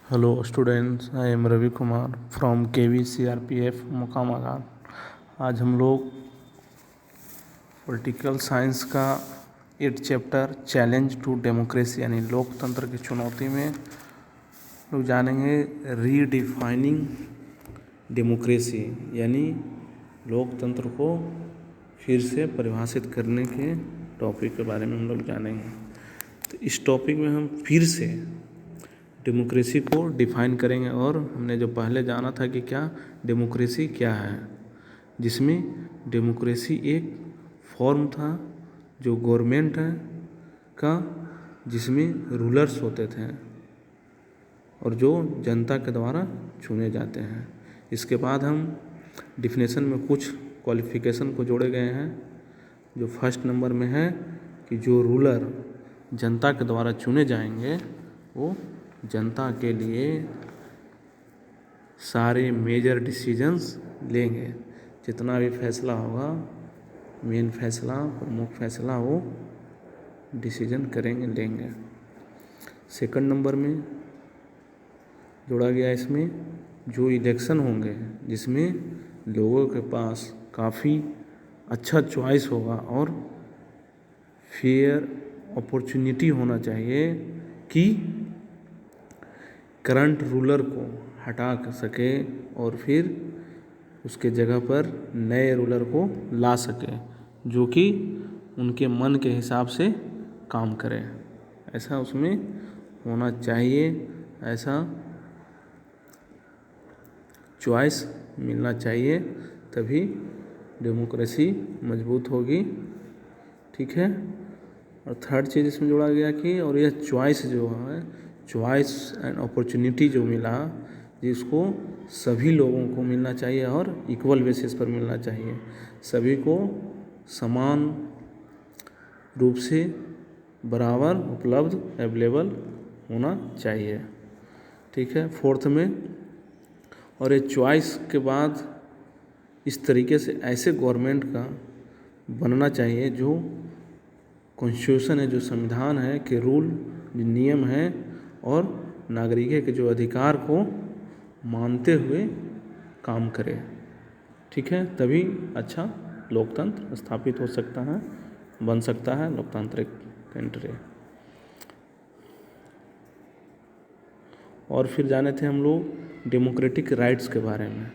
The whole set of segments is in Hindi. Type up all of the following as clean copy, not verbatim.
Hello students, I am Ravi Kumar from KV CRPF मुकामागार। आज हम लोग पॉलिटिकल साइंस का 8 चैप्टर चैलेंज टू डेमोक्रेसी यानी लोकतंत्र की चुनौती में लोग जानेंगे रीडिफाइनिंग डेमोक्रेसी यानी लोकतंत्र को फिर से परिभाषित करने के टॉपिक के बारे में हम लोग जानेंगे। तो इस टॉपिक में हम फिर से डेमोक्रेसी को डिफाइन करेंगे और हमने जो पहले जाना था कि क्या डेमोक्रेसी क्या है, जिसमें डेमोक्रेसी एक फॉर्म था जो गवर्नमेंट है का, जिसमें रूलर्स होते थे और जो जनता के द्वारा चुने जाते हैं। इसके बाद हम डिफिनेशन में कुछ क्वालिफिकेशन को जोड़े गए हैं। जो फर्स्ट नंबर में है कि जो रूलर जनता के द्वारा चुने जाएंगे वो जनता के लिए सारे मेजर डिसीजंस लेंगे। जितना भी फैसला होगा, मेन फैसला, प्रमुख फैसला वो डिसीजन करेंगे, लेंगे। सेकंड नंबर में जोड़ा गया इसमें जो इलेक्शन होंगे जिसमें लोगों के पास काफ़ी अच्छा चॉइस होगा और फेयर अपॉर्चुनिटी होना चाहिए कि करंट रूलर को हटा सके और फिर उसके जगह पर नए रूलर को ला सके जो कि उनके मन के हिसाब से काम करे। ऐसा उसमें होना चाहिए, ऐसा चॉइस मिलना चाहिए, तभी डेमोक्रेसी मजबूत होगी। ठीक है। और थर्ड चीज़ इसमें जोड़ा गया कि और यह चॉइस जो है, चॉइस एंड अपॉर्चुनिटी जो मिला, जिसको सभी लोगों को मिलना चाहिए और इक्वल बेसिस पर मिलना चाहिए। सभी को समान रूप से बराबर उपलब्ध अवेलेबल होना चाहिए। ठीक है। फोर्थ में और ये चॉइस के बाद इस तरीके से ऐसे गवर्नमेंट का बनना चाहिए जो कॉन्स्टिट्यूशन है, जो संविधान है के रूल, जो नियम है और नागरिक के जो अधिकार को मानते हुए काम करे। ठीक है। तभी अच्छा लोकतंत्र स्थापित हो सकता है, बन सकता है लोकतांत्रिक कंट्री। और फिर जाने थे हम लोग डेमोक्रेटिक राइट्स के बारे में,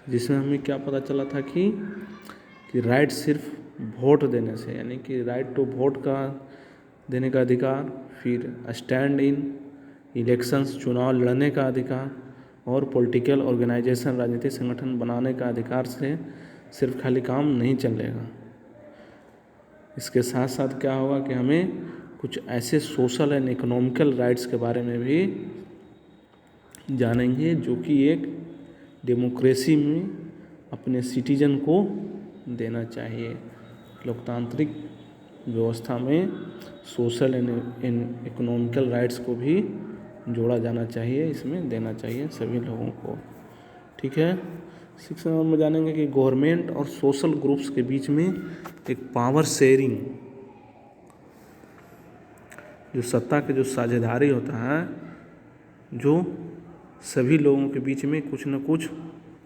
जिसमें हमें क्या पता चला था कि राइट सिर्फ वोट देने से, यानी कि राइट टू वोट का देने का अधिकार, फिर स्टैंड इन इलेक्शंस, चुनाव लड़ने का अधिकार और पॉलिटिकल ऑर्गेनाइजेशन, राजनीतिक संगठन बनाने का अधिकार से सिर्फ खाली काम नहीं चलेगा। इसके साथ साथ क्या होगा कि हमें कुछ ऐसे सोशल एंड इकोनॉमिकल राइट्स के बारे में भी जानेंगे जो कि एक डेमोक्रेसी में अपने सिटीजन को देना चाहिए। लोकतांत्रिक व्यवस्था में सोशल एंड इकोनॉमिकल राइट्स को भी जोड़ा जाना चाहिए, इसमें देना चाहिए सभी लोगों को। ठीक है। सिक्स नंबर में जानेंगे कि गवर्नमेंट और सोशल ग्रुप्स के बीच में एक पावर शेयरिंग, जो सत्ता के जो साझेदारी होता है, जो सभी लोगों के बीच में कुछ न कुछ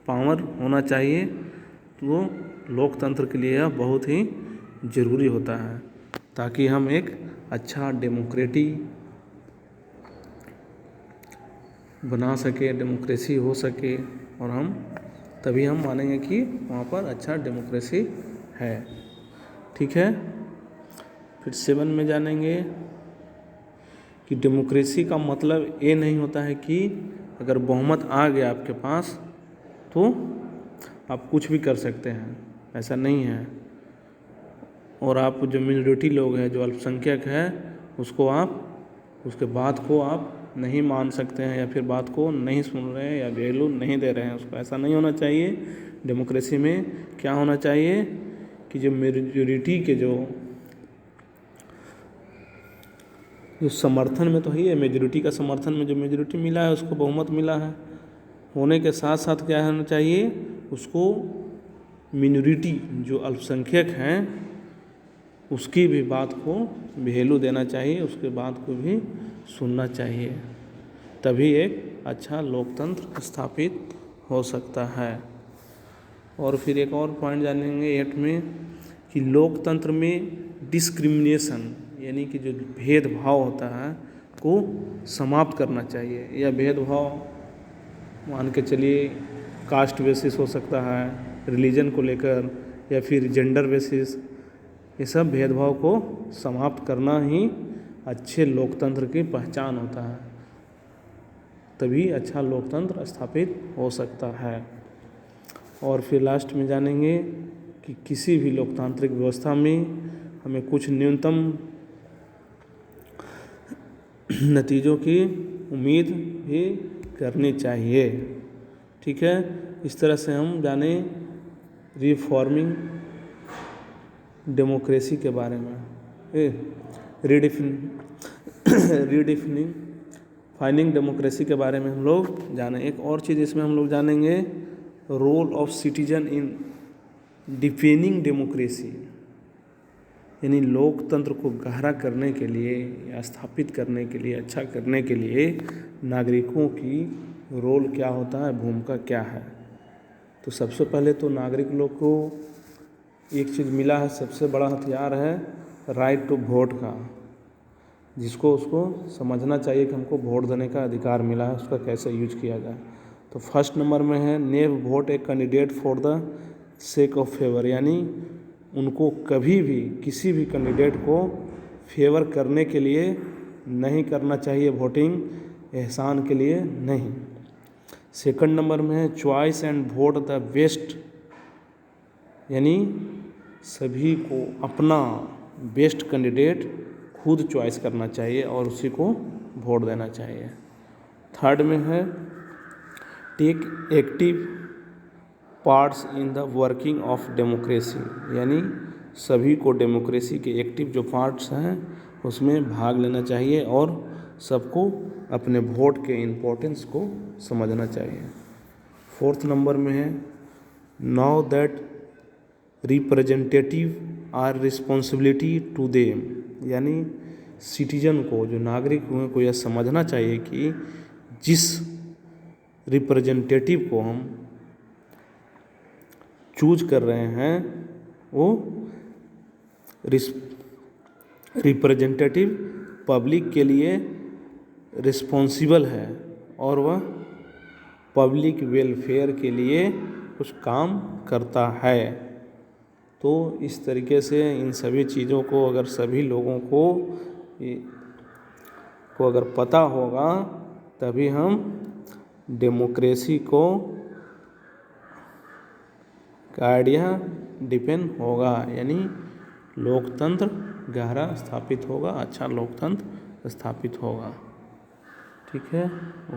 पावर होना चाहिए, तो वो लोकतंत्र के लिए बहुत ही ज़रूरी होता है, ताकि हम एक अच्छा डेमोक्रेटी बना सके, डेमोक्रेसी हो सके और हम तभी हम मानेंगे कि वहाँ पर अच्छा डेमोक्रेसी है। ठीक है। फिर 7 में जानेंगे कि डेमोक्रेसी का मतलब ये नहीं होता है कि अगर बहुमत आ गया आपके पास तो आप कुछ भी कर सकते हैं, ऐसा नहीं है। और आप जो मिनोरिटी लोग हैं, जो अल्पसंख्यक है, उसको आप उसके बात को आप नहीं मान सकते हैं या फिर बात को नहीं सुन रहे हैं या वैल्यू नहीं दे रहे हैं उसको, ऐसा नहीं होना चाहिए। डेमोक्रेसी में क्या होना चाहिए कि जो मेजॉरिटी के जो समर्थन में तो ही है, मेजॉरिटी का समर्थन में जो मेजॉरिटी मिला है, उसको बहुमत मिला है, होने के साथ साथ क्या होना चाहिए, उसको मिनोरिटी जो अल्पसंख्यक हैं उसकी भी बात को वैल्यू देना चाहिए, उसके बात को भी सुनना चाहिए, तभी एक अच्छा लोकतंत्र स्थापित हो सकता है। और फिर एक और पॉइंट जानेंगे 8 में कि लोकतंत्र में डिस्क्रिमिनेशन यानी कि जो भेदभाव होता है को समाप्त करना चाहिए। यह भेदभाव मान के चलिए कास्ट बेसिस हो सकता है, रिलीजन को लेकर, या फिर जेंडर बेसिस, ये सब भेदभाव को समाप्त करना ही अच्छे लोकतंत्र की पहचान होता है, तभी अच्छा लोकतंत्र स्थापित हो सकता है। और फिर लास्ट में जानेंगे कि किसी भी लोकतांत्रिक व्यवस्था में हमें कुछ न्यूनतम नतीजों की उम्मीद भी करनी चाहिए। ठीक है, इस तरह से हम जाने रिफॉर्मिंग डेमोक्रेसी के बारे में, रीडिफाइनिंग डेमोक्रेसी के बारे में हम लोग जाने। एक और चीज़ इसमें हम लोग जानेंगे role of citizen in deepening democracy, यानी लोकतंत्र को गहरा करने के लिए या स्थापित करने के लिए, अच्छा करने के लिए नागरिकों की रोल क्या होता है, भूमिका क्या है। तो सबसे पहले तो नागरिक लोग को एक चीज़ मिला है, सबसे बड़ा हथियार है राइट टू वोट का, जिसको उसको समझना चाहिए कि हमको वोट देने का अधिकार मिला है, उसका कैसे यूज किया जाए। तो फर्स्ट नंबर में है never vote a candidate for the sake of favour, यानी उनको कभी भी किसी भी कैंडिडेट को फेवर करने के लिए नहीं करना चाहिए वोटिंग, एहसान के लिए नहीं। सेकंड नंबर में है choice and vote the best, यानी सभी को अपना बेस्ट कैंडिडेट खुद चॉइस करना चाहिए और उसी को वोट देना चाहिए। थर्ड में है take active parts in the working of democracy, यानी सभी को डेमोक्रेसी के एक्टिव जो पार्ट्स हैं उसमें भाग लेना चाहिए और सबको अपने वोट के इम्पोर्टेंस को समझना चाहिए। फोर्थ नंबर में है now that representative are responsibility to them, यानी सिटीजन को, जो नागरिक हुए को यह समझना चाहिए कि जिस रिप्रेजेंटेटिव को हम चूज कर रहे हैं वो रिप्रेजेंटेटिव पब्लिक के लिए रिस्पॉन्सिबल है और वह पब्लिक वेलफेयर के लिए कुछ काम करता है। तो इस तरीके से इन सभी चीज़ों को अगर सभी लोगों को अगर पता होगा तभी हम डेमोक्रेसी को का आइडिया डिपेंड होगा, यानी लोकतंत्र गहरा स्थापित होगा, अच्छा लोकतंत्र स्थापित होगा। ठीक है।